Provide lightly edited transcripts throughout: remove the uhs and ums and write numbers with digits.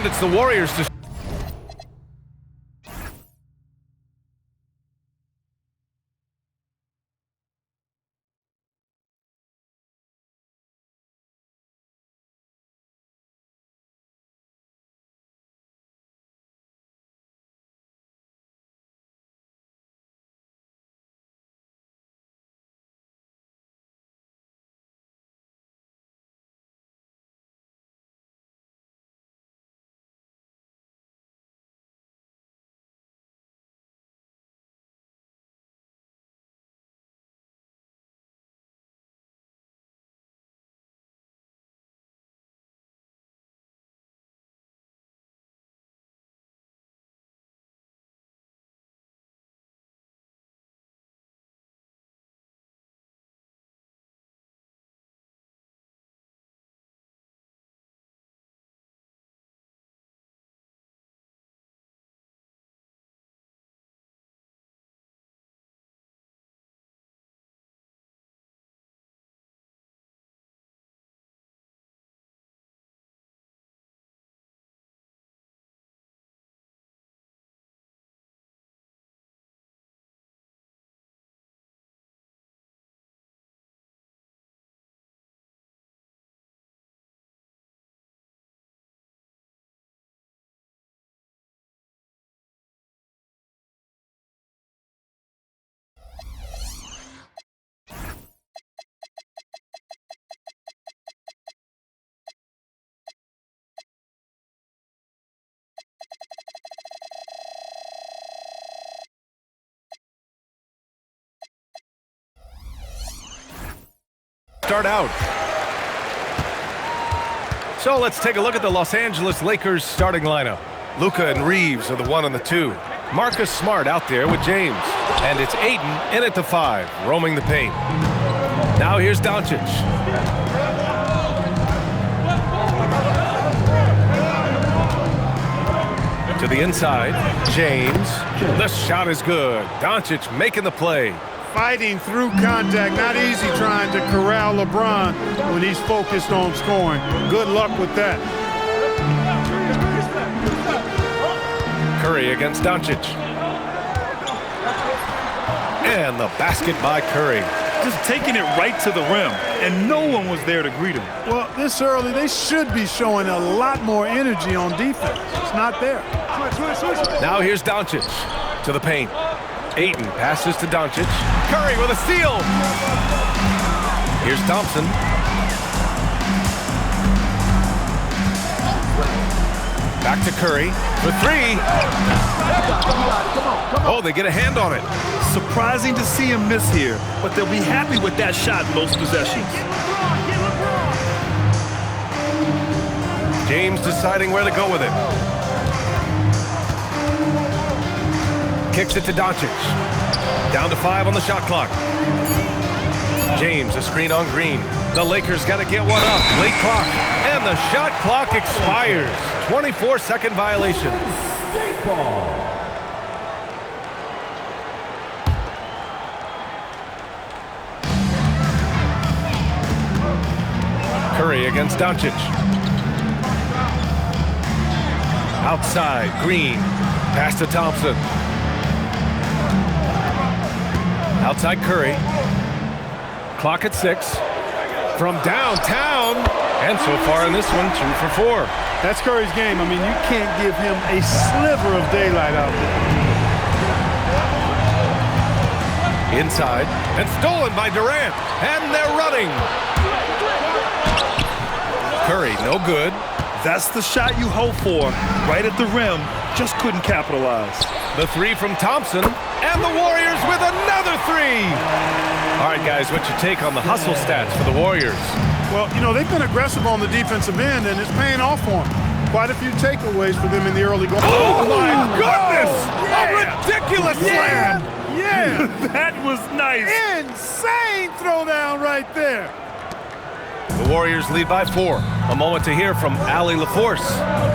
And it's the Warriors to... start out. So let's take a look at the Los Angeles Lakers starting lineup. Luka and Reeves are the 1 and the 2. Marcus Smart out there with James. And it's Ayton in at the 5, roaming the paint. Now here's Doncic. To the inside, James. The shot is good. Doncic making the play. Fighting through contact, not easy trying to corral LeBron when he's focused on scoring. Good luck with that. Curry against Doncic. And the basket by Curry. Just taking it right to the rim, and no one was there to greet him. Well, this early, they should be showing a lot more energy on defense. It's not there. Now here's Doncic to the paint. Ayton passes to Doncic. Curry with a steal. Here's Thompson. Back to Curry for 3. Oh, they get a hand on it. Surprising to see him miss here, but they'll be happy with that shot most possessions. James deciding where to go with it. Kicks it to Doncic. Down to 5 on the shot clock. James, a screen on Green. The Lakers got to get one up. Late clock. And the shot clock expires. 24-second violation. Curry against Doncic. Outside, Green. Pass to Thompson. Outside Curry. Clock at 6. From downtown. And so far in this one, 2 for 4. That's Curry's game. I mean, you can't give him a sliver of daylight out there. Inside. And stolen by Durant. And they're running. Curry, no good. That's the shot you hope for. Right at the rim. Just couldn't capitalize. The 3 from Thompson. And the Warriors with another 3. All right, guys, what's your take on the hustle stats for the Warriors? Well, you know, they've been aggressive on the defensive end, and it's paying off for them. Quite a few takeaways for them in the early goal. Oh, my goodness! A ridiculous slam! Yeah! That was nice. Insane throwdown right there. The Warriors lead by 4. A moment to hear from Allie LaForce.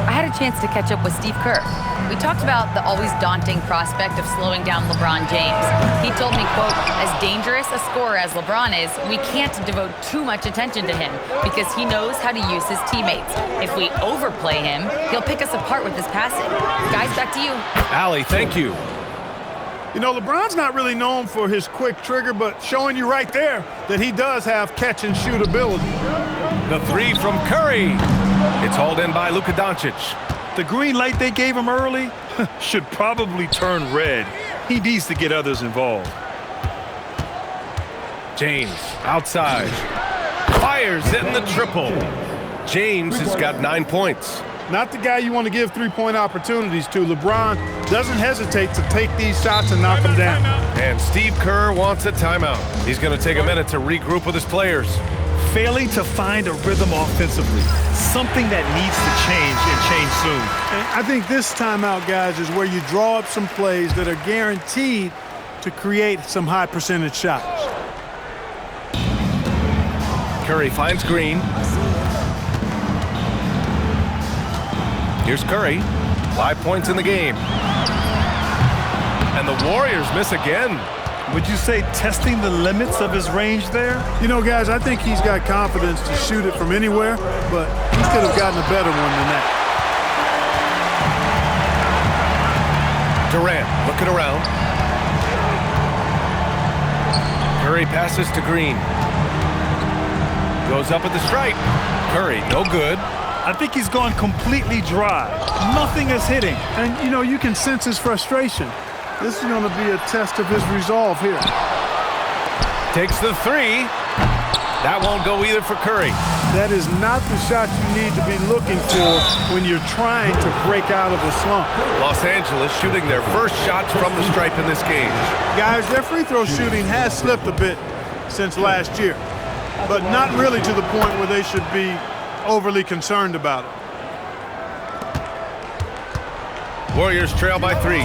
I had a chance to catch up with Steve Kerr. We talked about the always daunting prospect of slowing down LeBron James. He told me, quote, as dangerous a scorer as LeBron is, we can't devote too much attention to him because he knows how to use his teammates. If we overplay him, he'll pick us apart with his passing. Guys, back to you. Allie, thank you. You know, LeBron's not really known for his quick trigger, but showing you right there that he does have catch-and-shoot ability. The 3 from Curry. It's hauled in by Luka Doncic. The green light they gave him early should probably turn red. He needs to get others involved. James, outside. Fires in the triple. James has got 9 points. Not the guy you want to give three-point opportunities to. LeBron doesn't hesitate to take these shots and knock them down. And Steve Kerr wants a timeout. He's going to take a minute to regroup with his players. Failing to find a rhythm offensively, something that needs to change and change soon. And I think this timeout, guys, is where you draw up some plays that are guaranteed to create some high-percentage shots. Curry finds Green. Here's Curry. 5 points in the game. And the Warriors miss again. Would you say testing the limits of his range there? You know, guys, I think he's got confidence to shoot it from anywhere, but he could have gotten a better one than that. Durant looking around. Curry passes to Green. Goes up at the stripe. Curry, no good. I think he's gone completely dry. Nothing is hitting. And, you know, you can sense his frustration. This is going to be a test of his resolve here. Takes the 3. That won't go either for Curry. That is not the shot you need to be looking for when you're trying to break out of a slump. Los Angeles shooting their first shots from the stripe in this game. Guys, their free throw shooting has slipped a bit since last year, but not really to the point where they should be overly concerned about it. Warriors trail by 3.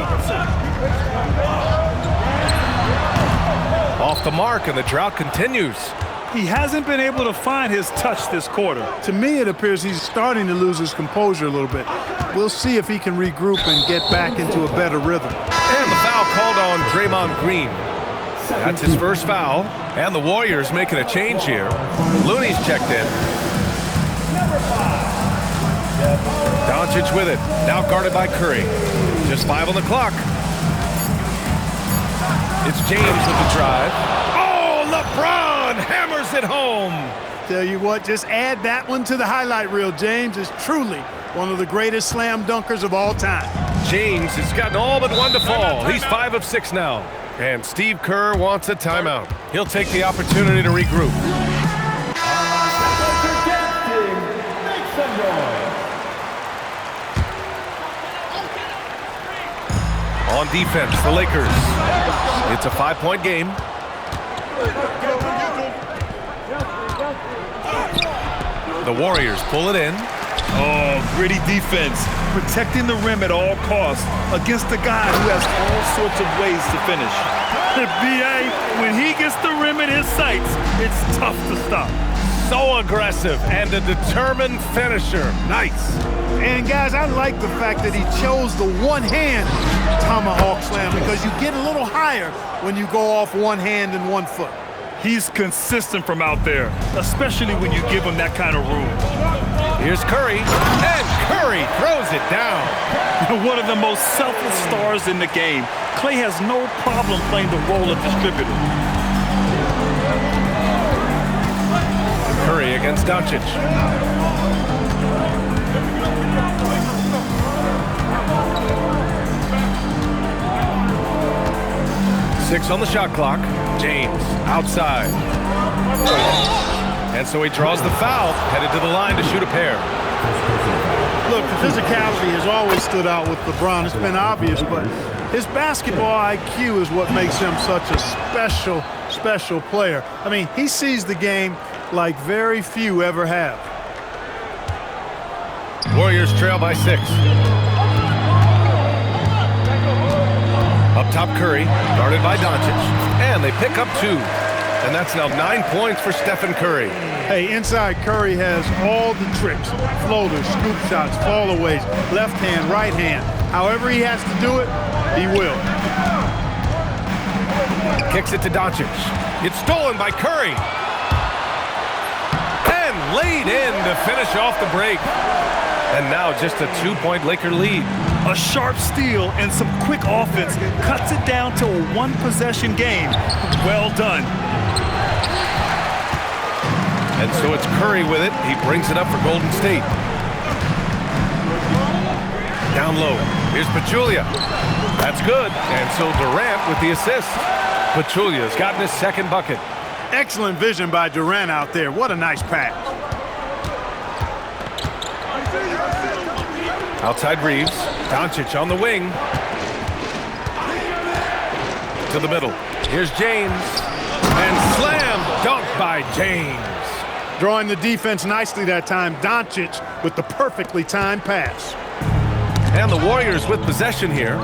Off the mark, and the drought continues. He hasn't been able to find his touch this quarter. To me, it appears he's starting to lose his composure a little bit. We'll see if he can regroup and get back into a better rhythm. And the foul called on Draymond Green. That's his first foul, and the Warriors making a change here. Looney's checked in. Doncic with it, now guarded by Curry. Just 5 on the clock. It's James with the drive. Oh, LeBron hammers it home. Tell you what, just add that one to the highlight reel. James is truly one of the greatest slam dunkers of all time. James has gotten all but one to fall. He's 5 of 6 now. And Steve Kerr wants a timeout. He'll take the opportunity to regroup. On defense, the Lakers. It's a 5-point game. The Warriors pull it in. Oh, gritty defense. Protecting the rim at all costs against a guy who has all sorts of ways to finish. B.A., when he gets the rim in his sights, it's tough to stop. So aggressive and a determined finisher. Nice. And, guys, I like the fact that he chose the one-hand tomahawk slam because you get a little higher when you go off one hand and 1 foot. He's consistent from out there, especially when you give him that kind of room. Here's Curry, and Curry throws it down. One of the most selfless stars in the game. Klay has no problem playing the role of distributor. Curry against Doncic. Six on the shot clock. James outside. And so he draws the foul, headed to the line to shoot a pair. Look, the physicality has always stood out with LeBron. It's been obvious, but his basketball IQ is what makes him such a special player. I mean, he sees the game like very few ever have. Warriors trail by 6. Up top, Curry, guarded by Doncic, and they pick up 2. And that's now 9 points for Stephen Curry. Hey, inside Curry has all the tricks. Floaters, scoop shots, fallaways, left hand, right hand. However he has to do it, he will. Kicks it to Doncic. It's stolen by Curry. And laid in to finish off the break. And now just a 2-point Laker lead. A sharp steal and some quick offense cuts it down to a one-possession game. Well done. And so it's Curry with it. He brings it up for Golden State. Down low. Here's Pachulia. That's good. And so Durant with the assist. Pachulia's gotten his second bucket. Excellent vision by Durant out there. What a nice pass. Outside Reeves. Doncic on the wing. To the middle. Here's James. And slam dunk by James. Drawing the defense nicely that time. Doncic with the perfectly timed pass. And the Warriors with possession here.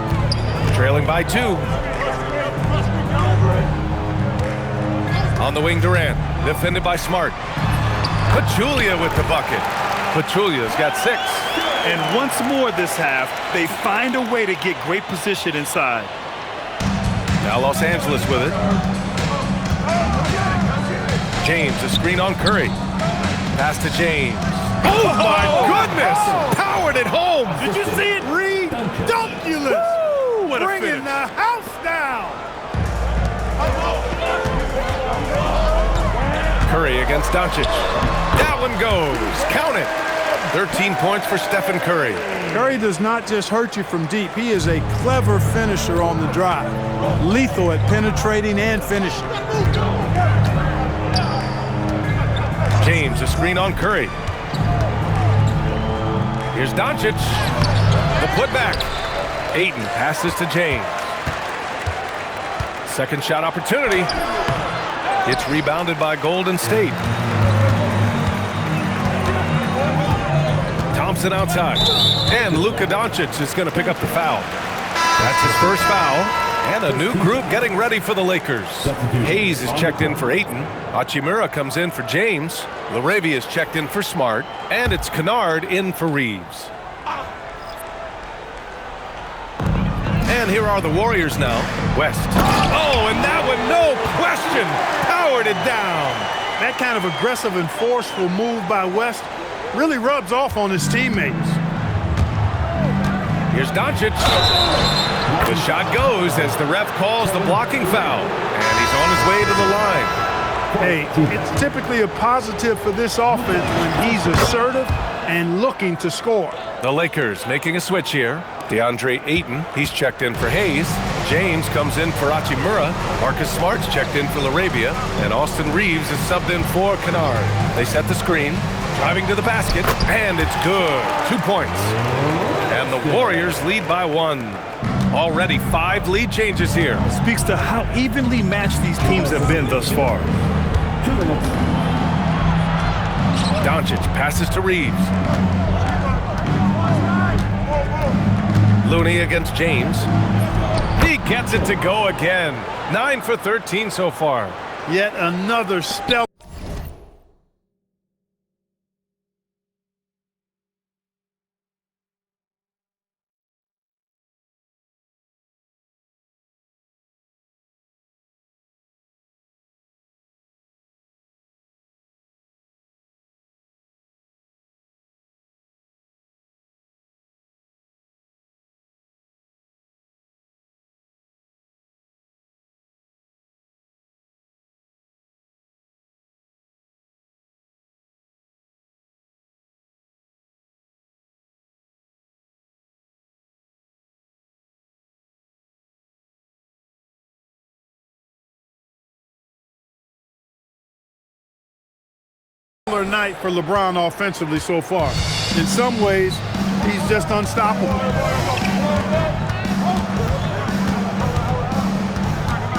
Trailing by 2. On the wing, Durant. Defended by Smart. Pachulia with the bucket. Pachulia's got 6. And once more this half, they find a way to get great position inside. Now Los Angeles with it. James, a screen on Curry. Pass to James. Oh, my goodness! Powered it home! Did you see it? Redunculous! Woo, what a Bringing finish. the house down! Curry against Doncic. That one goes. Count it. 13 points for Stephen Curry. Curry does not just hurt you from deep. He is a clever finisher on the drive. Lethal at penetrating and finishing. James, a screen on Curry. Here's Doncic. The putback. Ayton passes to James. Second shot opportunity. It's rebounded by Golden State. Thompson outside. And Luka Doncic is going to pick up the foul. That's his first foul. And a new group getting ready for the Lakers. Hayes is checked in for Ayton. Hachimura comes in for James. LaRavia is checked in for Smart. And it's Kennard in for Reeves. And here are the Warriors now. West. Oh, and that one, no question, powered it down. That kind of aggressive and forceful move by West really rubs off on his teammates. Here's Doncic. The shot goes as the ref calls the blocking foul. And he's on his way to the line. Hey, it's typically a positive for this offense when he's assertive and looking to score. The Lakers making a switch here. DeAndre Ayton, he's checked in for Hayes. James comes in for Hachimura. Marcus Smart's checked in for LaRavia. And Austin Reeves is subbed in for Kennard. They set the screen. Driving to the basket. And it's good. 2 points. And the Warriors lead by 1. Already 5 lead changes here. Speaks to how evenly matched these teams have been thus far. Doncic passes to Reeves. Looney against James. He gets it to go again. 9 for 13 so far. Yet another stellar. Night for LeBron offensively so far. In some ways, he's just unstoppable.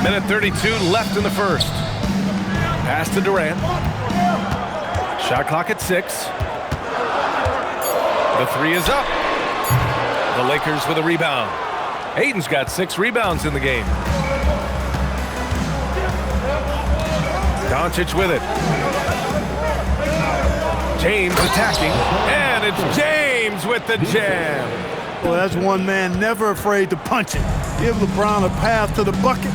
Minute 32 left in the first. Pass to Durant. Shot clock at 6. The 3 is up. The Lakers with a rebound. Ayton's got 6 rebounds in the game. Doncic with it. James attacking, and it's James with the jam. Well, that's one man never afraid to punch it. Give LeBron a path to the bucket,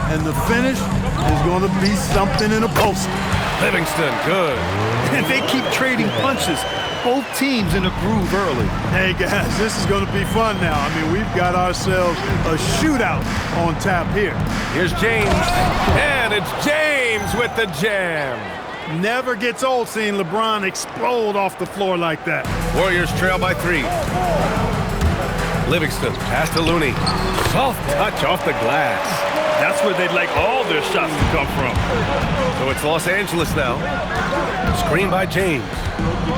and the finish is going to be something in a poster. Livingston, good. And they keep trading punches. Both teams in a groove early. Hey, guys, this is going to be fun now. I mean, we've got ourselves a shootout on tap here. Here's James, and it's James with the jam. Never gets old seeing LeBron explode off the floor like that. Warriors trail by 3. Livingston, pass to Looney. Soft touch off the glass. That's where they'd like all their shots to come from. So it's Los Angeles now. Screen by James.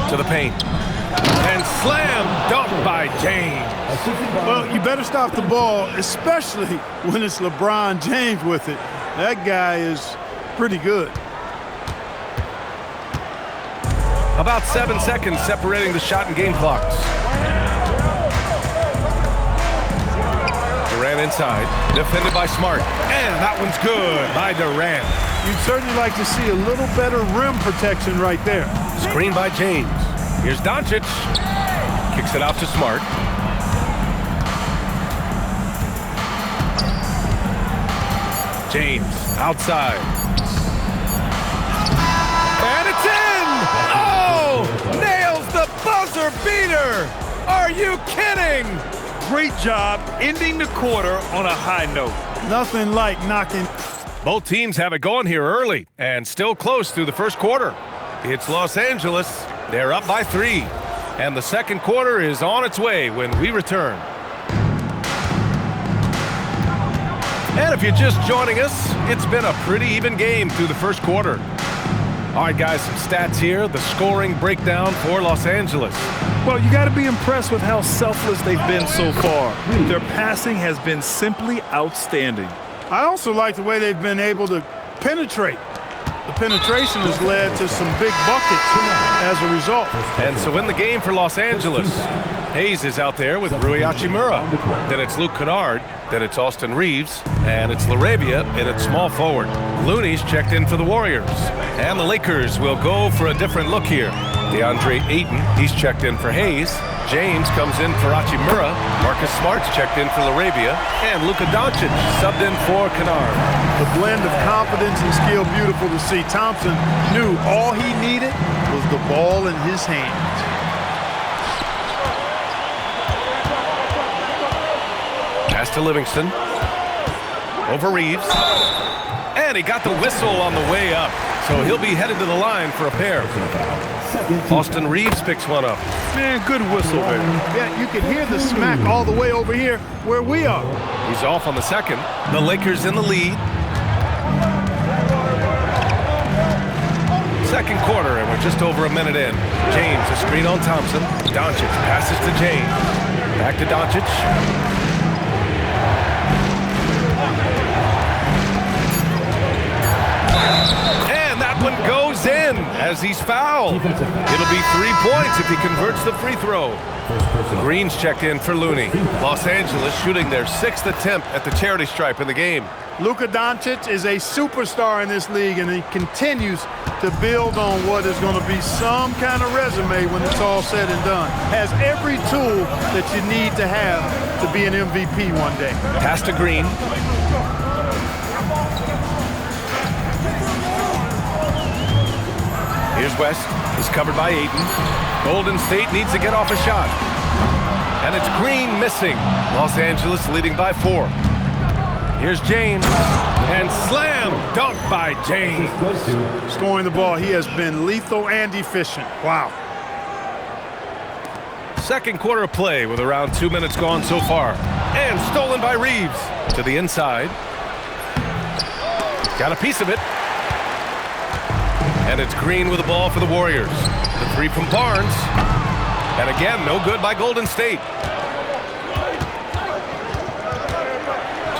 To the paint. And slam dunk by James. Well, you better stop the ball, especially when it's LeBron James with it. That guy is pretty good. About 7 seconds separating the shot and game clocks. Durant inside, defended by Smart. And that one's good by Durant. You'd certainly like to see a little better rim protection right there. Screen by James. Here's Doncic. Kicks it out to Smart. James outside. And it's in! Oh! Nails the buzzer beater! Are you kidding? Great job ending the quarter on a high note. Nothing like knocking. Both teams have it going here early and still close through the first quarter. It's Los Angeles. They're up by 3. And the second quarter is on its way when we return. And if you're just joining us, it's been a pretty even game through the first quarter. All right, guys, some stats here. The scoring breakdown for Los Angeles. Well, you got to be impressed with how selfless they've been so far. Their passing has been simply outstanding. I also like the way they've been able to penetrate. The penetration has led to some big buckets as a result. And so in the game for Los Angeles, Hayes is out there with Rui Hachimura. Then it's Luke Kennard. Then it's Austin Reeves. And it's LaRavia in its small forward. Looney's checked in for the Warriors. And the Lakers will go for a different look here. DeAndre Ayton, he's checked in for Hayes. James comes in for Hachimura. Marcus Smart's checked in for LaRavia. And Luka Doncic subbed in for Kennard. The blend of confidence and skill, beautiful to see. Thompson knew all he needed was the ball in his hands. Pass to Livingston. Over Reeves. And he got the whistle on the way up. So he'll be headed to the line for a pair. Austin Reeves picks one up. Man, good whistle there. Yeah, you can hear the smack all the way over here where we are. He's off on the second. The Lakers in the lead. Second quarter, and we're just over a minute in. James, a screen on Thompson. Doncic passes to James. Back to Doncic. And that one goes in as he's fouled. It'll be 3 points if he converts the free throw. Green's checked in for Looney. Los Angeles shooting their 6th attempt at the charity stripe in the game. Luka Doncic is a superstar in this league, and he continues to build on what is going to be some kind of resume when it's all said and done. Has every tool that you need to have to be an MVP one day. Pass to Green. Here's West. He's covered by Ayton. Golden State needs to get off a shot. And it's Green missing. Los Angeles leading by 4. Here's James. And slam dunk by James. Scoring the ball, he has been lethal and efficient. Wow. Second quarter of play with around 2 minutes gone so far. And stolen by Reeves. To the inside. Got a piece of it. And it's Green with the ball for the Warriors. The 3 from Barnes. And again, no good by Golden State.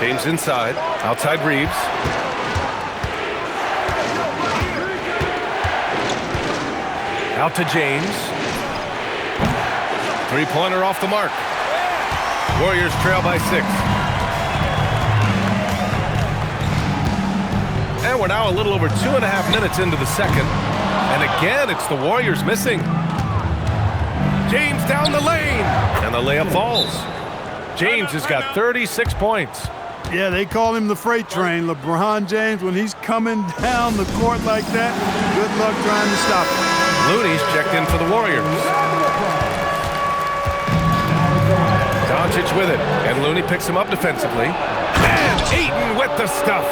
James inside. Outside Reeves. Out to James. 3-pointer off the mark. Warriors trail by 6. And we're now a little over 2.5 minutes into the second. And again, it's the Warriors missing. James down the lane. And the layup falls. James has got 36 points. Yeah, they call him the freight train. LeBron James, when he's coming down the court like that, good luck trying to stop him. Looney's checked in for the Warriors. Doncic with it, and Looney picks him up defensively. And Ayton with the stuff.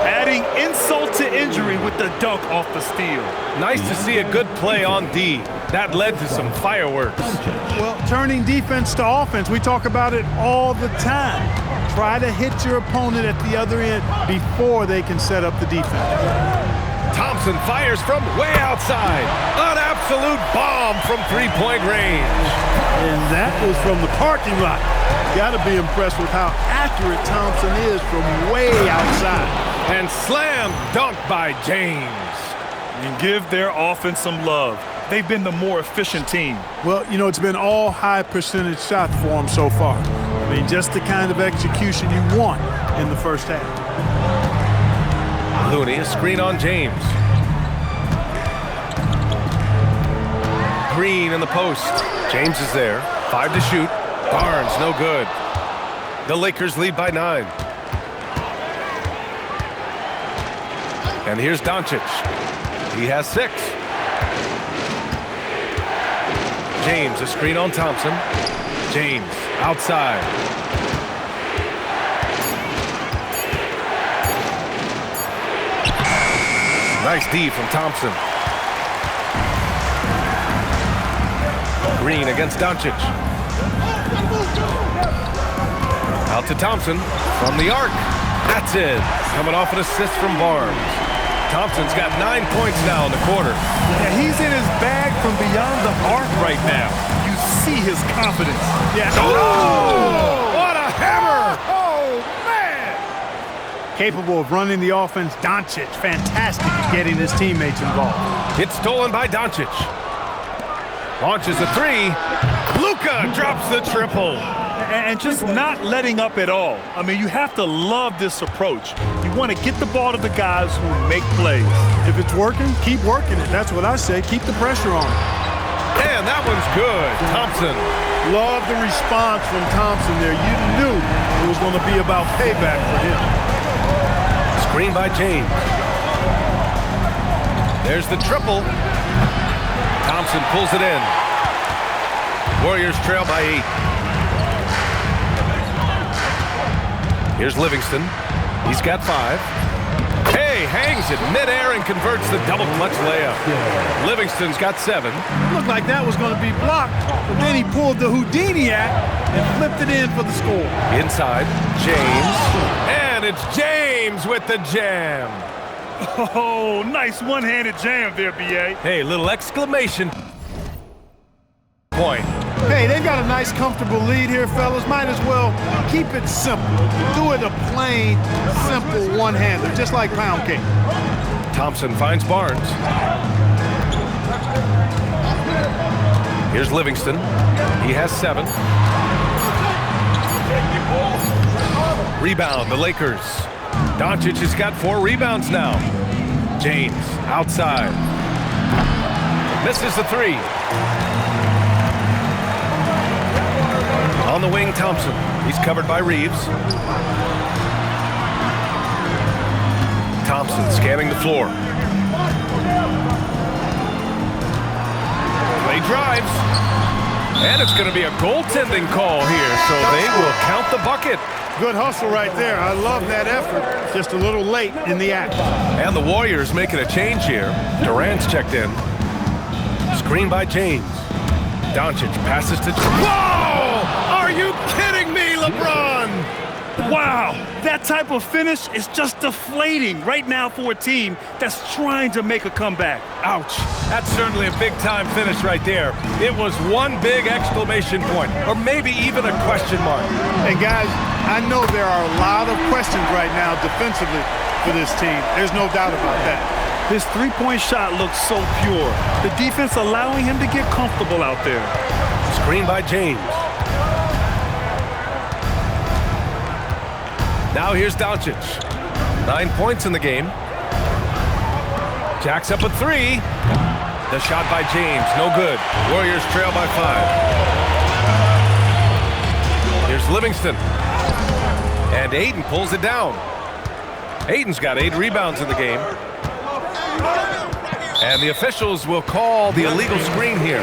Adding insult to injury with the dunk off the steal. Nice to see a good play on D. That led to some fireworks. Well, turning defense to offense, we talk about it all the time. Try to hit your opponent at the other end before they can set up the defense. Thompson fires from way outside. An absolute bomb from three-point range. And that was from the parking lot. Got to be impressed with how accurate Thompson is from way outside. And slam dunk by James. And give their offense some love. They've been the more efficient team. Well, you know, it's been all high percentage shots for them so far. I mean, just the kind of execution you want in the first half. Looney, a screen on James. Green in the post. James is there. 5 to shoot. Barnes, no good. The Lakers lead by 9. And here's Doncic. He has 6. James, a screen on Thompson. James, outside. Nice D from Thompson. Green against Doncic. Out to Thompson from the arc. That's it. Coming off an assist from Barnes. Thompson's got 9 points now in the quarter. Yeah, he's in his bag from beyond the arc right now. You see his confidence. Yeah. Oh! What a hammer! Oh, man! Capable of running the offense. Doncic, fantastic at getting his teammates involved. It's stolen by Doncic. Launches a 3. Luka drops the triple. And just not letting up at all. I mean, you have to love this approach. You want to get the ball to the guys who make plays. If it's working, keep working it. That's what I say. Keep the pressure on. And that one's good. Thompson. Love the response from Thompson there. You knew it was going to be about payback for him. Screen by James. There's the triple. Thompson pulls it in. Warriors trail by 8. Here's Livingston. He's got 5. Hey, hangs it midair and converts the double clutch layup. Livingston's got 7. Looked like that was going to be blocked, but then he pulled the Houdini act and flipped it in for the score. Inside, James. And it's James with the jam. Oh, nice one-handed jam there, B.A. Hey, little exclamation point. Hey, they've got a nice, comfortable lead here, fellas. Might as well keep it simple. Do it a plain, simple one-hander, just like pound cake. Thompson finds Barnes. Here's Livingston. He has 7. Rebound, the Lakers. Doncic has got 4 rebounds now. James, outside. Misses the 3. On the wing, Thompson. He's covered by Reeves. Thompson scanning the floor. Play drives. And it's going to be a goaltending call here, so they will count the bucket. Good hustle right there. I love that effort. Just a little late in the act. And the Warriors making a change here. Durant's checked in. Screen by James. Doncic passes to... Whoa! Are you kidding me, LeBron? Wow, that type of finish is just deflating right now for a team that's trying to make a comeback. Ouch. That's certainly a big-time finish right there. It was one big exclamation point, or maybe even a question mark. And guys, I know there are a lot of questions right now defensively for this team. There's no doubt about that. His three-point shot looks so pure. The defense allowing him to get comfortable out there. Screen by James. Now here's Doncic. 9 points in the game. Jacks up a three. The shot by James, no good. Warriors trail by 5. Here's Livingston. And Ayton pulls it down. Ayton's got 8 rebounds in the game. And the officials will call the illegal screen here.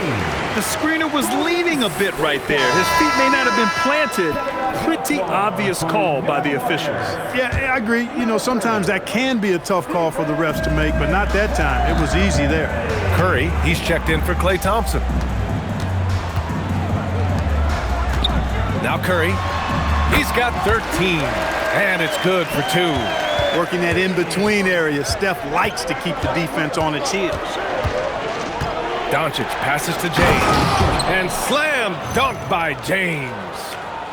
The screener was leaning a bit right there. His feet may not have been planted. Pretty obvious call by the officials. Yeah, I agree. You know, sometimes that can be a tough call for the refs to make, but not that time. It was easy there. Curry, he's checked in for Klay Thompson. Now Curry, he's got 13, and it's good for 2. Working that in-between area, Steph likes to keep the defense on its heels. Doncic passes to James, and slam dunk by James.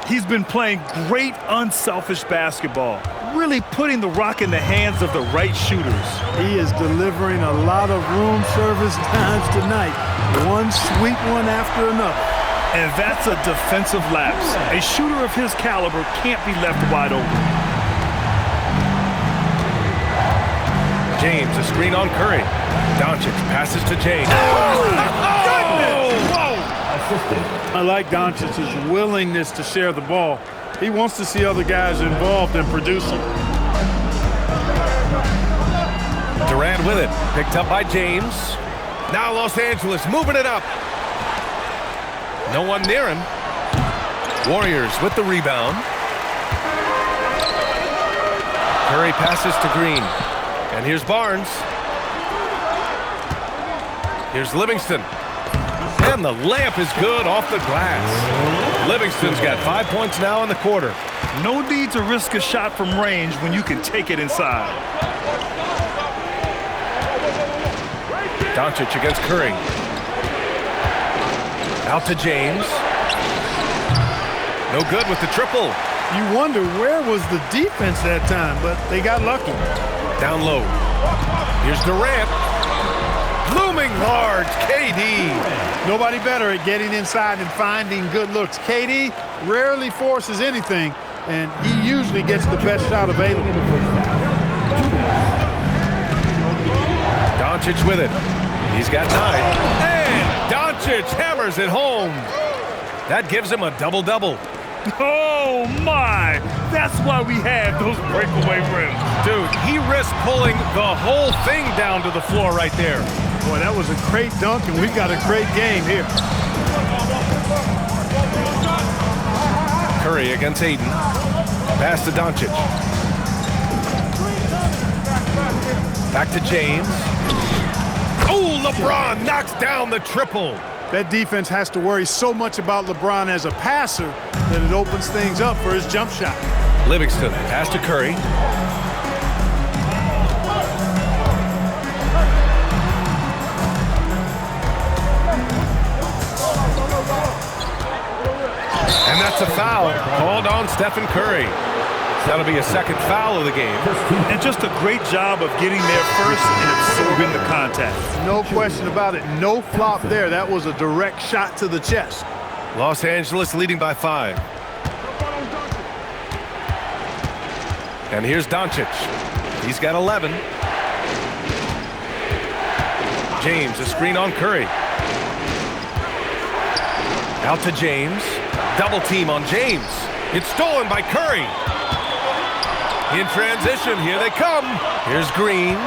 He's been playing great unselfish basketball, really putting the rock in the hands of the right shooters. He is delivering a lot of room service times tonight. One sweet one after another. And that's a defensive lapse. A shooter of his caliber can't be left wide open. James, a screen on Curry. Doncic passes to James. I like Doncic's willingness to share the ball. He wants to see other guys involved in producing. Durant with it. Picked up by James. Now Los Angeles moving it up. No one near him. Warriors with the rebound. Curry passes to Green. And here's Barnes. Here's Livingston. And the layup is good off the glass. Livingston's got 5 points now in the quarter. No need to risk a shot from range when you can take it inside. Doncic against Curry. Out to James. No good with the triple. You wonder where was the defense that time, but they got lucky. Down low. Here's Durant. Looming large, KD. Nobody better at getting inside and finding good looks. KD rarely forces anything, and he usually gets the best shot available. Doncic with it. He's got 9. And Doncic hammers it home. That gives him a double-double. Oh, my! That's why we have those breakaway rims. Dude, he risked pulling the whole thing down to the floor right there. Boy, that was a great dunk, and we've got a great game here. Curry against Ayton. Pass to Doncic. Back to James. Oh, LeBron knocks down the triple. That defense has to worry so much about LeBron as a passer that it opens things up for his jump shot. Livingston, pass to Curry. And that's a foul called on Stephen Curry. That'll be a second foul of the game. And just a great job of getting there first and absorbing the contact. No question about it. No flop there. That was a direct shot to the chest. Los Angeles leading by 5. And here's Doncic. He's got 11. James, a screen on Curry. Out to James. Double team on James. It's stolen by Curry. In transition, here they come. Here's Green.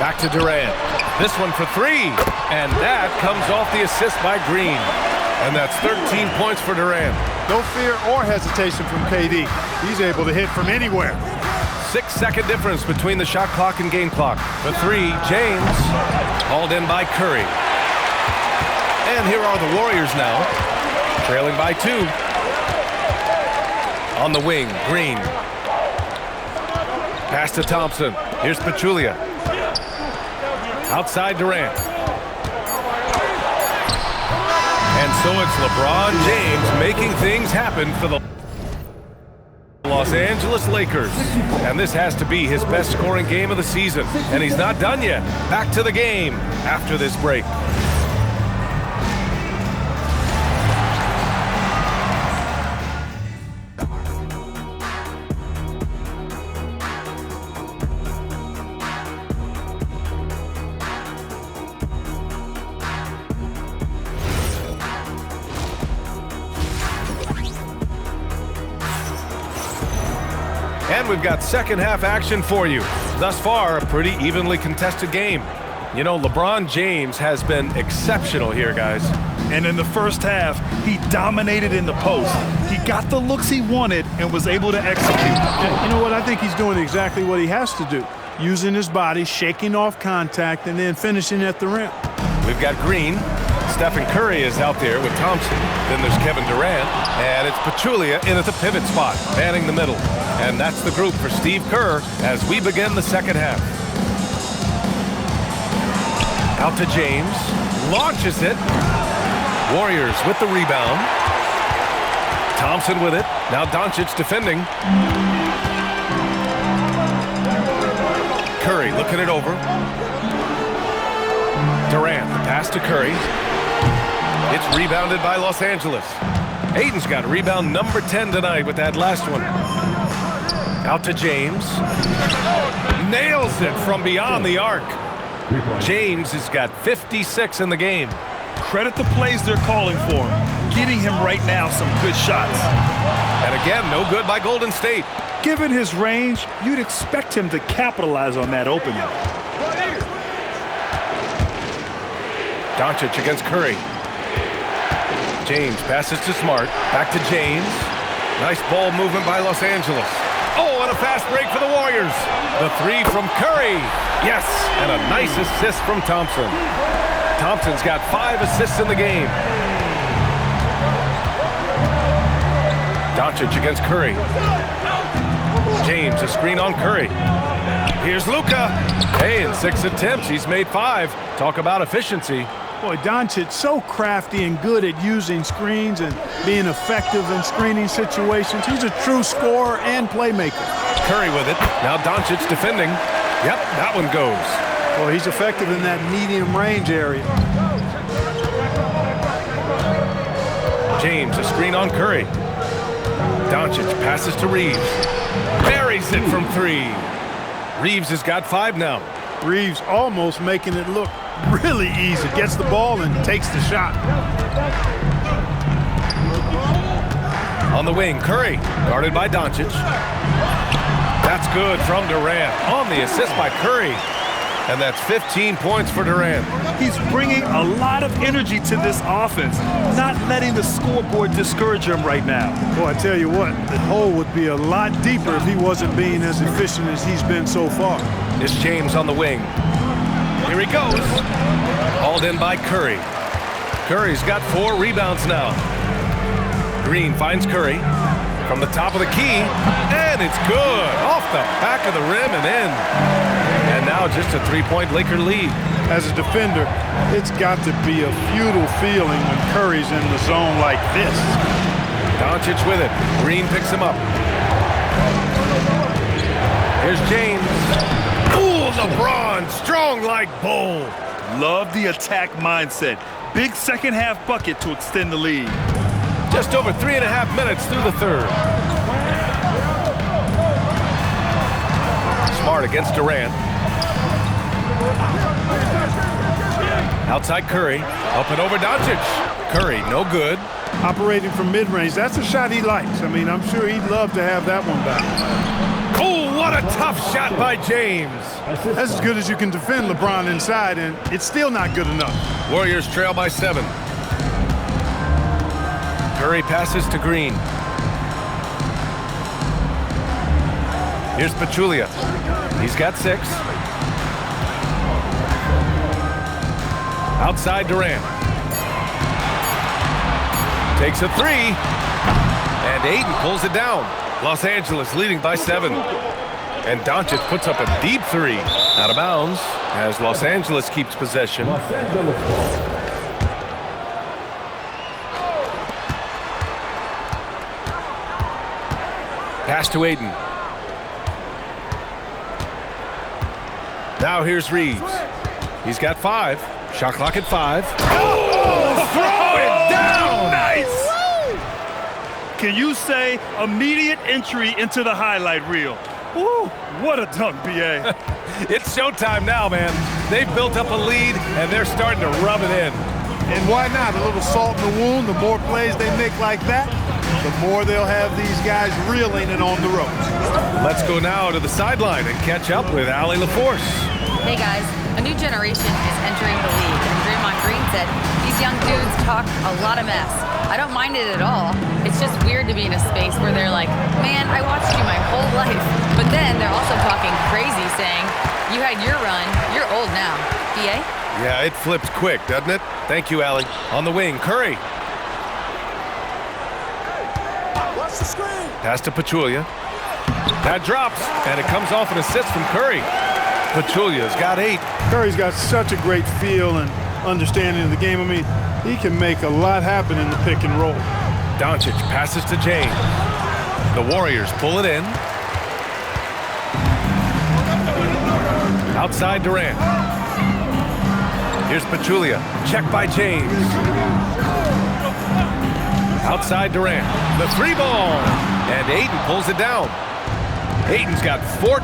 Back to Durant. This one for 3. And that comes off the assist by Green. And that's 13 points for Durant. No fear or hesitation from KD. He's able to hit from anywhere. 6-second difference between the shot clock and game clock. For 3, James. Hauled in by Curry. And here are the Warriors now. Trailing by 2. On the wing, Green. Pass to Thompson. Here's Pachulia. Outside Durant. And so it's LeBron James making things happen for the Los Angeles Lakers. And this has to be his best scoring game of the season. And he's not done yet. Back to the game after this break. And we've got second half action for you. Thus far, a pretty evenly contested game. You know, LeBron James has been exceptional here, guys. And in the first half, he dominated in the post. He got the looks he wanted and was able to execute. You know what? I think he's doing exactly what he has to do. Using his body, shaking off contact, and then finishing at the rim. We've got Green. Stephen Curry is out there with Thompson. Then there's Kevin Durant. And it's Pachulia in at the pivot spot, manning the middle. And that's the group for Steve Kerr as we begin the second half. Out to James. Launches it. Warriors with the rebound. Thompson with it. Now Doncic defending. Curry looking it over. Durant, the pass to Curry. It's rebounded by Los Angeles. Ayton's got rebound number 10 tonight with that last one. Out to James. Nails it from beyond the arc. James has got 56 in the game. Credit the plays they're calling for him. Getting him right now some good shots. And again, no good by Golden State. Given his range, you'd expect him to capitalize on that opening. Doncic against Curry. James passes to Smart. Back to James. Nice ball movement by Los Angeles. Oh, and a fast break for the Warriors. The three from Curry. Yes, and a nice assist from Thompson. Thompson's got 5 assists in the game. Doncic against Curry. James, a screen on Curry. Here's Luka. Hey, in 6 attempts, he's made 5. Talk about efficiency. Boy, Doncic so crafty and good at using screens and being effective in screening situations. He's a true scorer and playmaker. Curry with it. Now Doncic defending. Yep, that one goes. Well, he's effective in that medium range area. James, a screen on Curry. Doncic passes to Reeves. Buries it from 3. Reeves has got 5 now. Reeves almost making it look really easy. Gets the ball and takes the shot. On the wing, Curry, guarded by Doncic. That's good from Durant. On the assist by Curry. And that's 15 points for Durant. He's bringing a lot of energy to this offense, not letting the scoreboard discourage him right now. Boy, I tell you what, the hole would be a lot deeper if he wasn't being as efficient as he's been so far. It's James on the wing. Here he goes. Hauled in by Curry. Curry's got 4 rebounds now. Green finds Curry from the top of the key, and it's good. Off the back of the rim and in. And now just a 3-point Laker lead. As a defender, it's got to be a futile feeling when Curry's in the zone like this. Doncic with it. Green picks him up. Here's James. Ooh, LeBron, strong like bull. Love the attack mindset. Big second half bucket to extend the lead. Just over 3.5 minutes through the third. Smart against Durant. Outside Curry. Up and over Doncic. Curry, no good. Operating from mid-range, that's a shot he likes. I mean, I'm sure he'd love to have that one back. Oh, what a tough shot by James. That's as good as you can defend LeBron inside, and it's still not good enough. Warriors trail by 7. Curry passes to Green. Here's Pachulia. He's got 6. Outside Durant. Takes a 3. And Ayton pulls it down. Los Angeles leading by 7. And Doncic puts up a deep 3. Out of bounds as Los Angeles keeps possession. Pass to Ayton. Now here's Reeves. He's got 5. Shot clock at 5. Oh, throw it down! Nice! Can you say immediate entry into the highlight reel? Woo, what a dunk, B.A. It's showtime now, man. They've built up a lead, and they're starting to rub it in. And why not? A little salt in the wound. The more plays they make like that, the more they'll have these guys reeling and on the ropes. Let's go now to the sideline and catch up with Allie LaForce. Hey guys, a new generation is entering the league, and Draymond Green said these young dudes talk a lot of mess. I don't mind it at all. It's just weird to be in a space where they're like, man, I watched you my whole life. But then they're also talking crazy, saying, you had your run, you're old now. BA? Yeah, it flipped quick, doesn't it? Thank you, Allie. On the wing, Curry. Watch the screen. Pass to Pachulia. That drops, and it comes off an assist from Curry. Pachulia's got 8. Curry's got such a great feel and understanding of the game. I mean, he can make a lot happen in the pick and roll. Doncic passes to James. The Warriors pull it in. Outside Durant. Here's Pachulia. Check by James. Outside Durant. The 3-ball. And Ayton pulls it down. Ayton's got 14.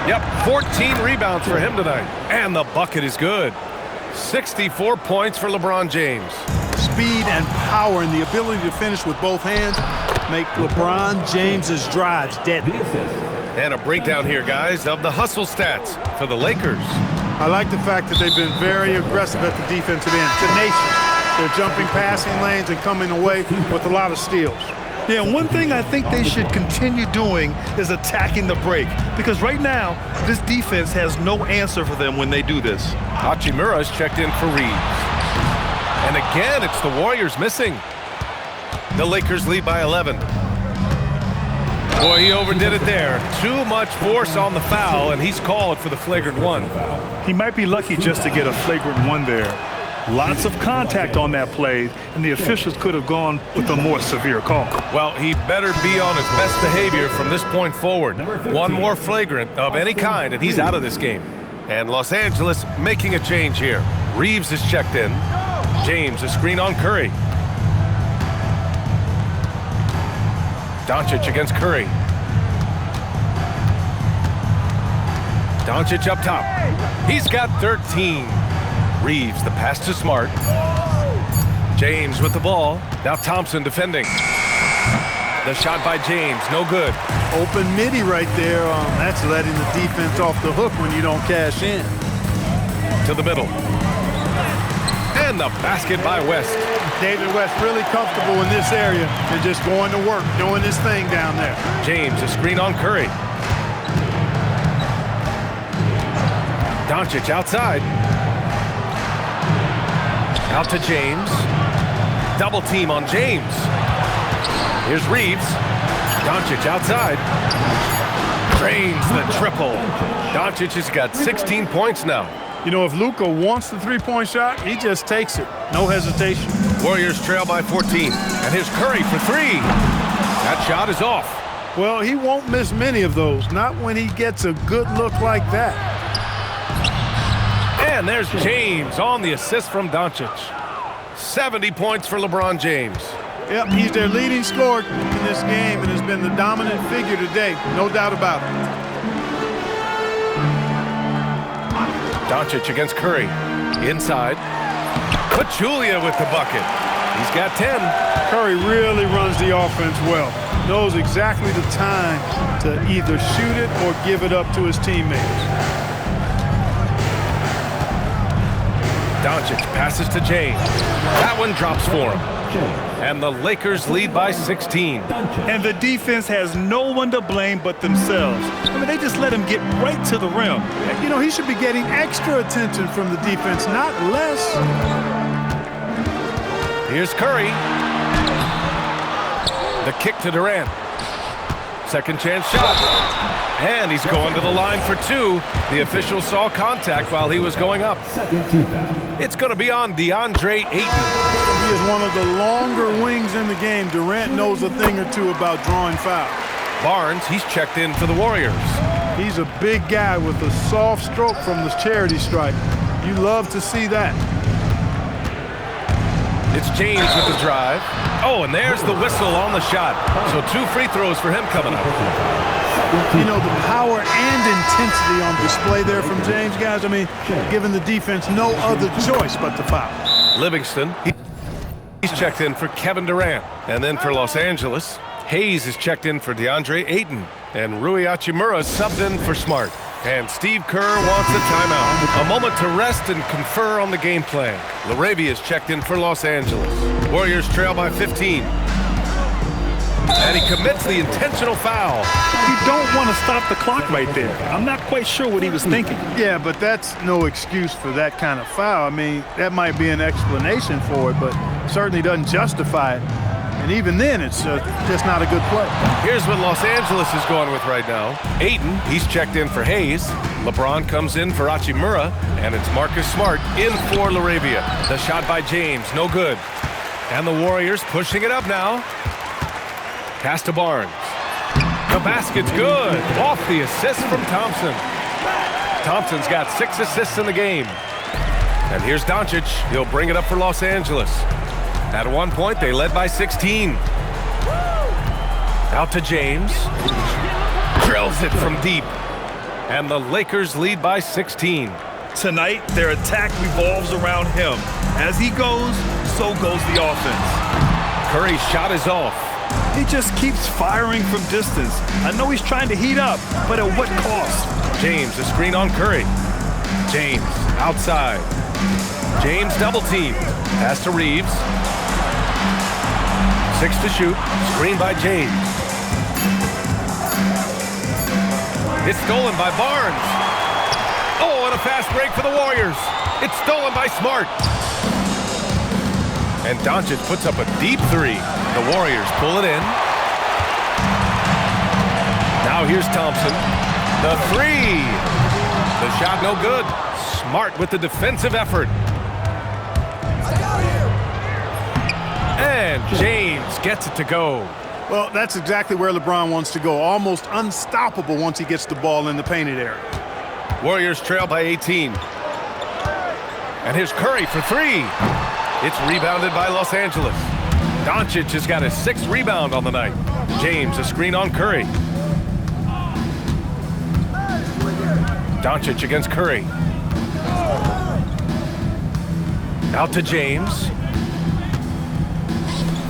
Yep, 14 rebounds for him tonight. And the bucket is good. 64 points for LeBron James. Speed and power and the ability to finish with both hands make LeBron James's drives deadly. And a breakdown here, guys, of the hustle stats for the Lakers. I like the fact that they've been very aggressive at the defensive end. Tenacious. They're jumping passing lanes and coming away with a lot of steals. Yeah, one thing I think they should continue doing is attacking the break, because right now, this defense has no answer for them when they do this. Hachimura's checked in for Reeves. And again, it's the Warriors missing. The Lakers lead by 11. Boy, he overdid it there. Too much force on the foul, and he's called for the flagrant 1. He might be lucky just to get a flagrant 1 there. Lots of contact on that play, and the officials could have gone with a more severe call. Well, he better be on his best behavior from this point forward. One more flagrant of any kind, and he's out of this game. And Los Angeles making a change here. Reeves is checked in. James, a screen on Curry. Doncic against Curry. Doncic up top. He's got 13. Reeves, the pass to Smart. James with the ball. Now Thompson defending. The shot by James, no good. Open midi right there. That's letting the defense off the hook when you don't cash in. To the middle. And the basket by West. David West really comfortable in this area and just going to work, doing his thing down there. James, a screen on Curry. Doncic outside. Out to James. Double team on James. Here's Reeves. Doncic outside. Drains the triple. Doncic has got 16 points now. You know, if Luka wants the three-point shot, he just takes it. No hesitation. Warriors trail by 14. And here's Curry for 3. That shot is off. Well, he won't miss many of those. Not when he gets a good look like that. And there's James on the assist from Doncic. 70 points for LeBron James. Yep, he's their leading scorer in this game and has been the dominant figure today. No doubt about it. Doncic against Curry. Inside. Pachulia with the bucket. He's got 10. Curry really runs the offense well. Knows exactly the time to either shoot it or give it up to his teammates. Doncic passes to James. That one drops for him. And the Lakers lead by 16. And the defense has no one to blame but themselves. I mean, they just let him get right to the rim. You know, he should be getting extra attention from the defense, not less. Here's Curry. The kick to Durant. Second chance shot. And he's going to the line for 2. The official saw contact while he was going up. It's going to be on DeAndre Ayton. He is one of the longer wings in the game. Durant knows a thing or two about drawing fouls. Barnes, he's checked in for the Warriors. He's a big guy with a soft stroke from the charity stripe. You love to see that. It's James with the drive. Oh, and there's the whistle on the shot. So 2 free throws for him coming up. You know, the power and intensity on display there from James, guys. I mean, giving the defense no other choice but to foul. Livingston. He's checked in for Kevin Durant. And then for Los Angeles, Hayes is checked in for DeAndre Ayton. And Rui Hachimura is subbed in for Smart. And Steve Kerr wants a timeout. A moment to rest and confer on the game plan. LaRavia is checked in for Los Angeles. Warriors trail by 15. And he commits the intentional foul. You don't want to stop the clock right there. I'm not quite sure what he was thinking. Yeah, but that's no excuse for that kind of foul. I mean, that might be an explanation for it, but certainly doesn't justify it. And even then, it's just not a good play. Here's what Los Angeles is going with right now. Ayton, he's checked in for Hayes. LeBron comes in for Hachimura. And it's Marcus Smart in for LaRavia. The shot by James, no good. And the Warriors pushing it up now. Pass to Barnes. The basket's good. Off the assist from Thompson. Thompson's got 6 assists in the game. And here's Doncic. He'll bring it up for Los Angeles. At one point, they led by 16. Out to James. Drills it from deep. And the Lakers lead by 16. Tonight, their attack revolves around him. As he goes, so goes the offense. Curry's shot is off. He just keeps firing from distance. I know he's trying to heat up, but at what cost? James, a screen on Curry. James, outside. James double teamed. Pass to Reeves. 6 to shoot. Screen by James. It's stolen by Barnes. Oh, and a fast break for the Warriors. It's stolen by Smart. And Doncic puts up a deep 3. The Warriors pull it in. Now here's Thompson. The 3. The shot no good. Smart with the defensive effort. And James gets it to go. Well, that's exactly where LeBron wants to go. Almost unstoppable once he gets the ball in the painted area. Warriors trail by 18. And here's Curry for 3. It's rebounded by Los Angeles. Doncic has got his 6th rebound on the night. James, a screen on Curry. Doncic against Curry. Out to James.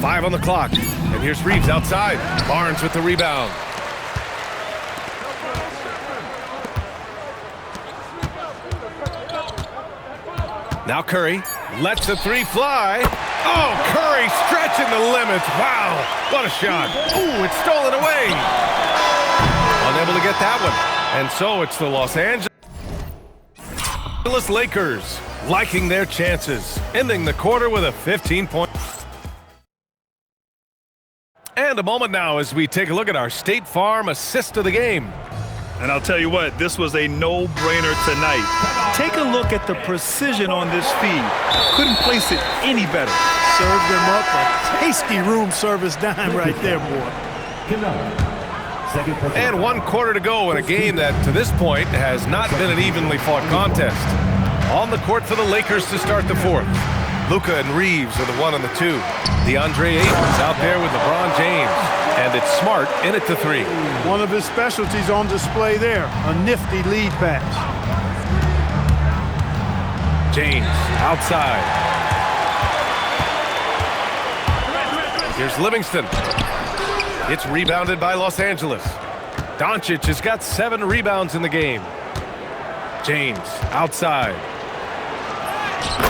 5 on the clock. And here's Reeves outside. Barnes with the rebound. Now Curry lets the 3 fly. Oh, Curry stretching the limits. Wow, what a shot. Ooh, it's stolen away. Unable to get that one. And so it's the Los Angeles Lakers liking their chances, ending the quarter with a 15-point. And a moment now as we take a look at our State Farm assist of the game. And I'll tell you what, this was a no-brainer tonight. Take a look at the precision on this feed. Couldn't place it any better. Served them up a tasty room service dime right there, boy. And 1 quarter to go in a game that, to this point, has not been an evenly fought contest. On the court for the Lakers to start the 4th. Luka and Reeves are the 1 and the 2. DeAndre Ayton's out there with LeBron James. And it's Smart in at the 3. One of his specialties on display there. A nifty lead pass. James outside. Here's Livingston. It's rebounded by Los Angeles. Doncic has got 7 rebounds in the game. James outside.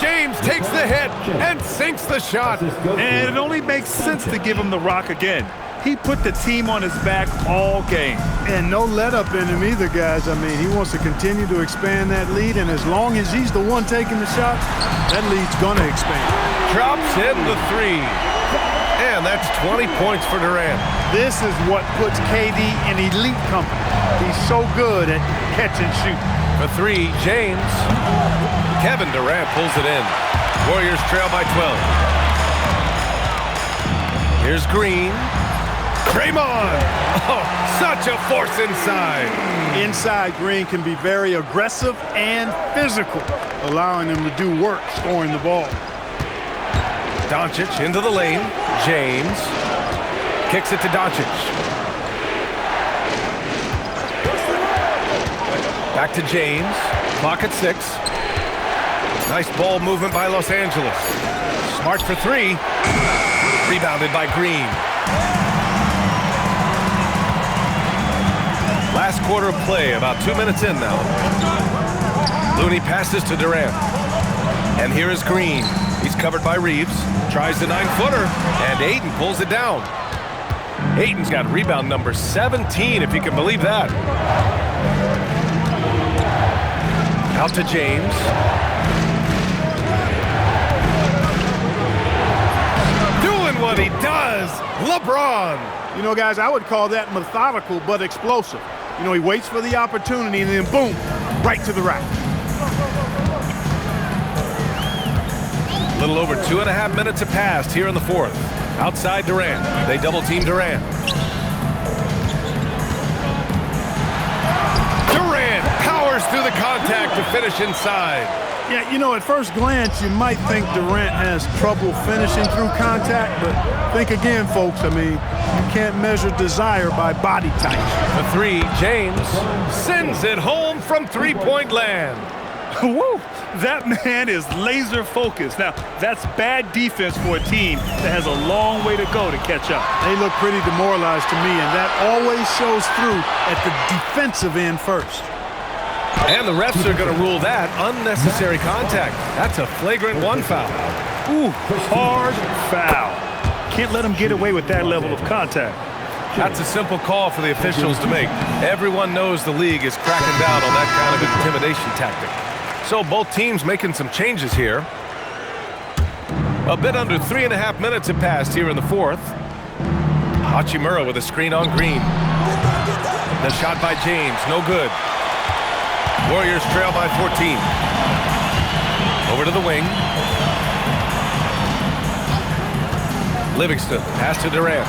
James takes the hit and sinks the shot. And it only makes sense to give him the rock again. He put the team on his back all game. And no let up in him either, guys. I mean, he wants to continue to expand that lead, and as long as he's the one taking the shot, that lead's going to expand. Drops in the 3. And that's 20 points for Durant. This is what puts KD in elite company. He's so good at catch and shoot. For 3, James. Kevin Durant pulls it in. Warriors trail by 12. Here's Green. Draymond. Oh, such a force inside. Inside, Green can be very aggressive and physical, allowing him to do work scoring the ball. Doncic into the lane. James kicks it to Doncic. Back to James. Clock at 6. Nice ball movement by Los Angeles. Smart for three. Rebounded by Green. Last quarter of play, about 2 minutes in now. Looney passes to Durant. And here is Green. He's covered by Reeves. Tries the 9-footer, and Ayton pulls it down. Ayton's got rebound number 17, if you can believe that. Out to James. Doing what he does, LeBron. You know, guys, I would call that methodical but explosive. You know, he waits for the opportunity and then boom, right to the rack. A little over 2.5 minutes have passed here in the fourth. Outside Durant. They double-team Durant. Durant powers through the contact to finish inside. Yeah, you know, at first glance, you might think Durant has trouble finishing through contact, but think again, folks. I mean, you can't measure desire by body type. The three, James sends it home from three-point land. Woo! That man is laser focused. Now, that's bad defense for a team that has a long way to go to catch up. They look pretty demoralized to me, and that always shows through at the defensive end first. And the refs are going to rule that unnecessary contact. That's a flagrant one foul. Ooh, hard foul. Can't let him get away with that level of contact. That's a simple call for the officials to make. Everyone knows the league is cracking down on that kind of intimidation tactic. So both teams making some changes here. A bit under 3.5 minutes have passed here in the fourth. Hachimura with a screen on Green. The shot by James, no good. Warriors trail by 14. Over to the wing. Livingston, pass to Durant.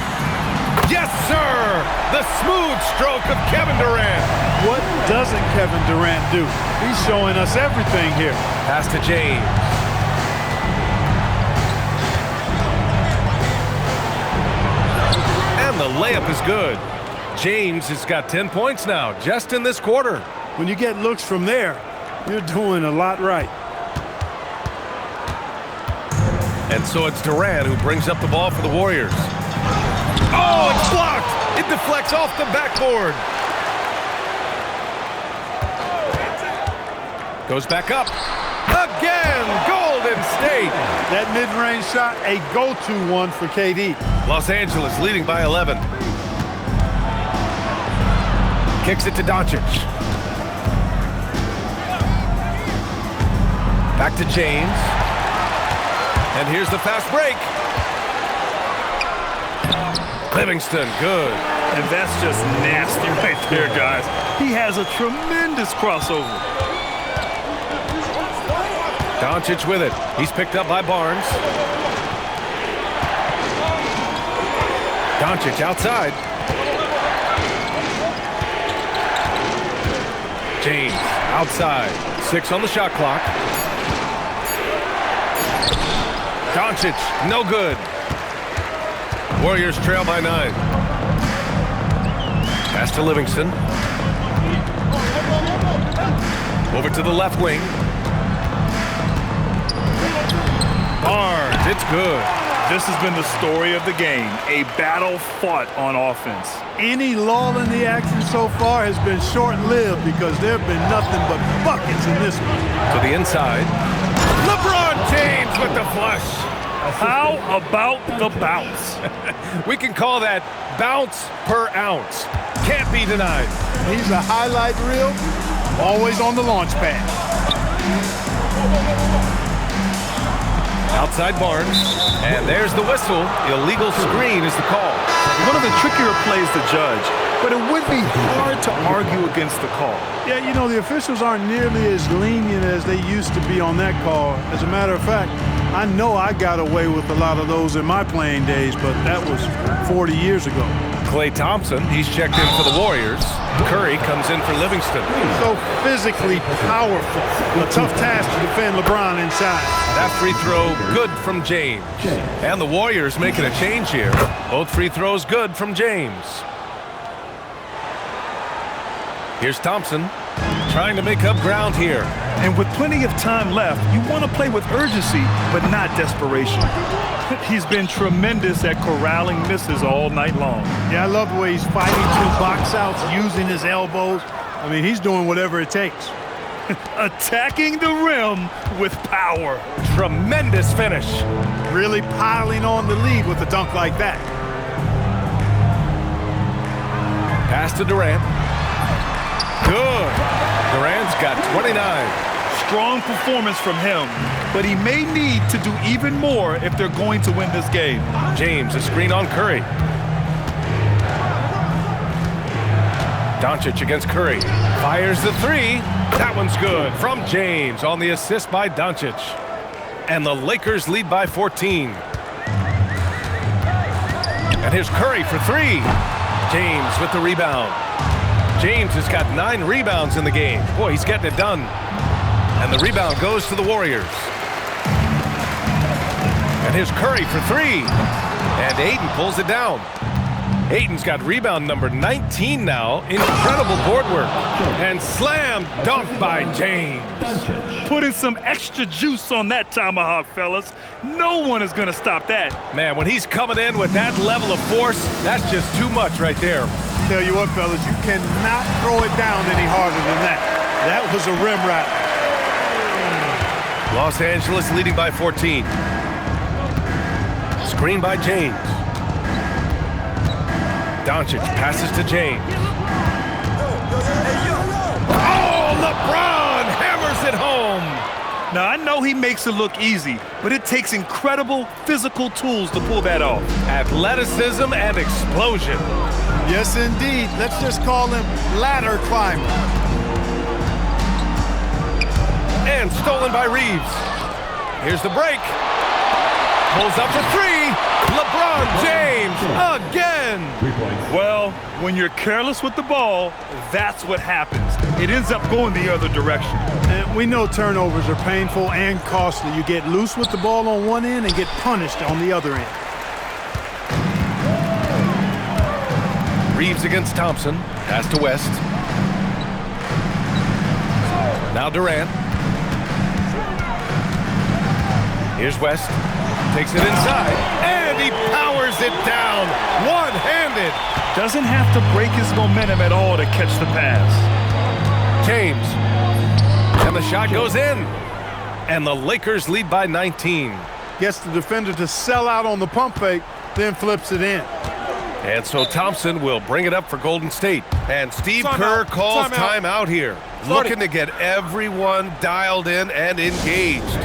Yes, sir! The smooth stroke of Kevin Durant. What doesn't Kevin Durant do? He's showing us everything here. Pass to James. And the layup is good. James has got 10 points now, just in this quarter. When you get looks from there, you're doing a lot right. And so it's Durant who brings up the ball for the Warriors. Oh, it's blocked! It deflects off the backboard. Goes back up. Again, Golden State. That mid-range shot, a go-to one for KD. Los Angeles leading by 11. Kicks it to Doncic. Back to James. And here's the fast break. Livingston, good. And that's just nasty right there, guys. He has a tremendous crossover. Doncic with it. He's picked up by Barnes. Doncic outside. James outside. 6 on the shot clock. Doncic, no good. Warriors trail by 9. Pass to Livingston. Over to the left wing. Barnes, it's good. This has been the story of the game, a battle fought on offense. Any lull in the action so far has been short-lived because there have been nothing but buckets in this one. To the inside. LeBron James with the flush. How about the bounce? We can call that bounce per ounce. Can't be denied. He's a highlight reel, always on the launch pad. Outside Barnes, and there's the whistle. Illegal screen is the call. One of the trickier plays to judge, but it would be hard to argue against the call. Yeah, you know, the officials aren't nearly as lenient as they used to be on that call. As a matter of fact, I know I got away with a lot of those in my playing days, but that was 40 years ago. Klay Thompson, he's checked in for the Warriors. Curry comes in for Livingston. So physically powerful. A tough task to defend LeBron inside. That free throw good from James. And the Warriors making a change here. Both free throws good from James. Here's Thompson. trying to make up ground here. And with plenty of time left, you want to play with urgency, but not desperation. He's been tremendous at corralling misses all night long. Yeah, I love the way he's fighting through box outs, using his elbows. I mean, he's doing whatever it takes. Attacking the rim with power. Tremendous finish. Really piling on the lead with a dunk like that. Pass to Durant. Good. Durant's got 29. Strong performance from him, but he may need to do even more if they're going to win this game. James, a screen on Curry. Doncic against Curry. Fires the three. That one's good from James on the assist by Doncic. And the Lakers lead by 14. And here's Curry for three. James with the rebound. James has got 9 rebounds in the game. Boy, he's getting it done. And the rebound goes to the Warriors. And here's Curry for three. And Ayton pulls it down. Ayton's got rebound number 19 now. Incredible board work. And slam dunk by James. Putting some extra juice on that tomahawk, fellas. No one is going to stop that. Man, when he's coming in with that level of force, that's just too much right there. Tell you what, fellas, you cannot throw it down any harder than that. That was a rim wrap. Los Angeles leading by 14. Screen by James. Doncic passes to James. Oh, LeBron hammers it home. Now, I know he makes it look easy, but it takes incredible physical tools to pull that off. Athleticism and explosion. Yes, indeed. Let's just call him ladder climber. And stolen by Reeves. Here's the break. Pulls up for three. LeBron James again. Well, when you're careless with the ball, that's what happens. It ends up going the other direction. And we know turnovers are painful and costly. You get loose with the ball on one end and get punished on the other end. Reeves against Thompson. Pass to West. Now Durant. Here's West. Takes it inside. And he powers it down. One-handed. Doesn't have to break his momentum at all to catch the pass. James. And the shot goes in. And the Lakers lead by 19. Gets the defender to sell out on the pump fake, then flips it in. And so Thompson will bring it up for Golden State. And Steve Kerr calls timeout here. Looking to get everyone dialed in and engaged.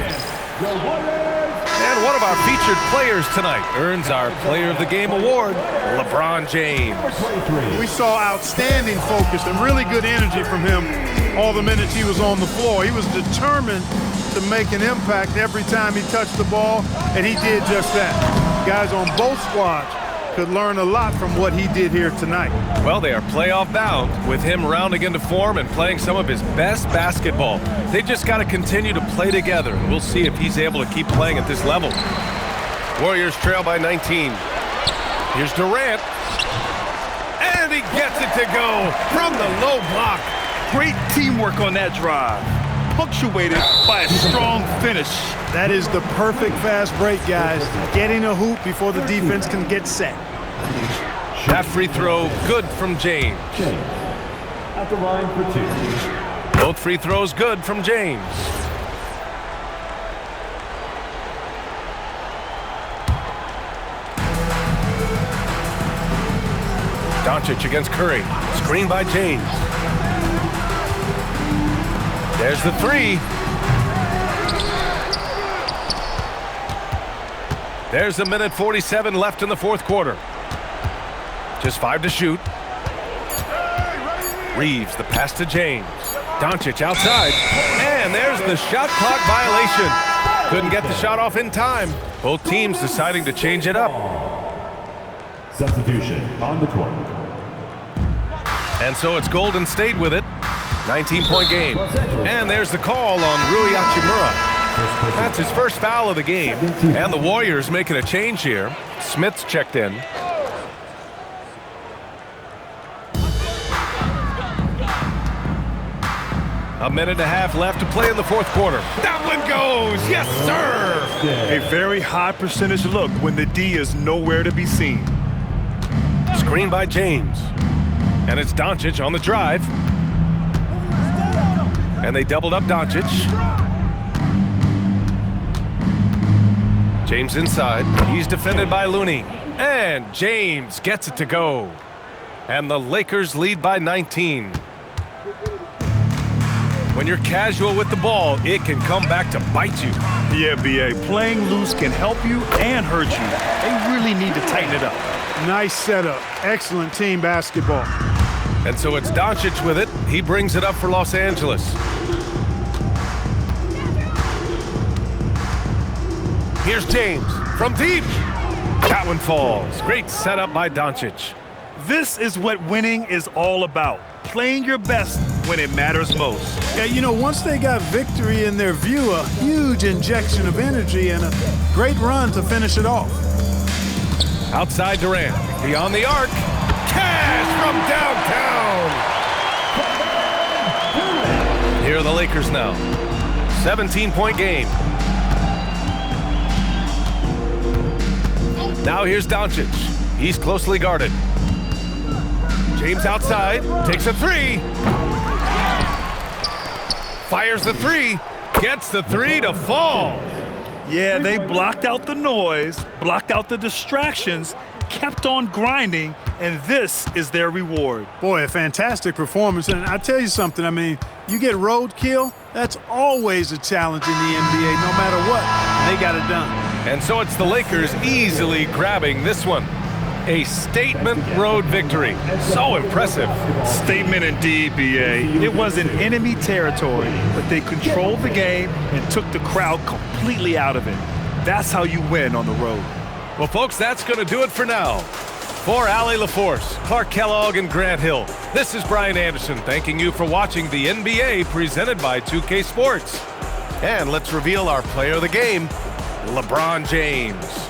And one of our featured players tonight earns our Player of the Game award, LeBron James. We saw outstanding focus and really good energy from him all the minutes he was on the floor. He was determined to make an impact every time he touched the ball, and he did just that. Guys on both squads could learn a lot from what he did here tonight. Well, they are playoff bound with him rounding into form and playing some of his best basketball. They just got to continue to play together, and we'll see if he's able to keep playing at this level. Warriors trail by 19. Here's Durant. And he gets it to go from the low block. Great teamwork on that drive, punctuated by a strong finish. That is the perfect fast break, guys. Getting a hoop before the defense can get set. That free throw good from James. At the line for 2. Both free throws good from James. Doncic against Curry. Screen by James. There's the three. There's 1:47 left in the fourth quarter. Just 5 to shoot. Reeves, the pass to James. Doncic outside. And there's the shot clock violation. Couldn't get the shot off in time. Both teams deciding to change it up. Substitution on the court. And so it's Golden State with it. 19-point game. And there's the call on Rui Hachimura. That's his first foul of the game. And the Warriors making a change here. Smith's checked in. A minute and a half left to play in the fourth quarter. That one goes. Yes, sir. A very high percentage look when the D is nowhere to be seen. Screen by James. And it's Doncic on the drive. And they doubled up Doncic. James inside. He's defended by Looney. And James gets it to go. And the Lakers lead by 19. When you're casual with the ball, it can come back to bite you. Yeah, B.A. Playing loose can help you and hurt you. They really need to tighten it up. Nice setup. Excellent team basketball. And so it's Doncic with it. He brings it up for Los Angeles. Here's James from deep. That one falls. Great setup by Doncic. This is what winning is all about. Playing your best when it matters most. Yeah, you know, once they got victory in their view, a huge injection of energy and a great run to finish it off. Outside Durant. Beyond the arc. Cash from downtown. Here are the Lakers now. 17-point game. Now here's Doncic. He's closely guarded. James outside, takes a three. Fires the three, gets the three to fall. Yeah, they blocked out the noise, blocked out the distractions, kept on grinding, and this is their reward. Boy, a fantastic performance. And I tell you something, I mean, you get roadkill, that's always a challenge in the NBA, no matter what. They got it done. And so it's the Lakers easily grabbing this one. A statement road victory. So impressive. Statement indeed, B.A. It was in enemy territory, but they controlled the game and took the crowd completely out of it. That's how you win on the road. Well, folks, that's going to do it for now. For Allie LaForce, Clark Kellogg, and Grant Hill, this is Brian Anderson thanking you for watching the NBA presented by 2K Sports. And let's reveal our player of the game, LeBron James.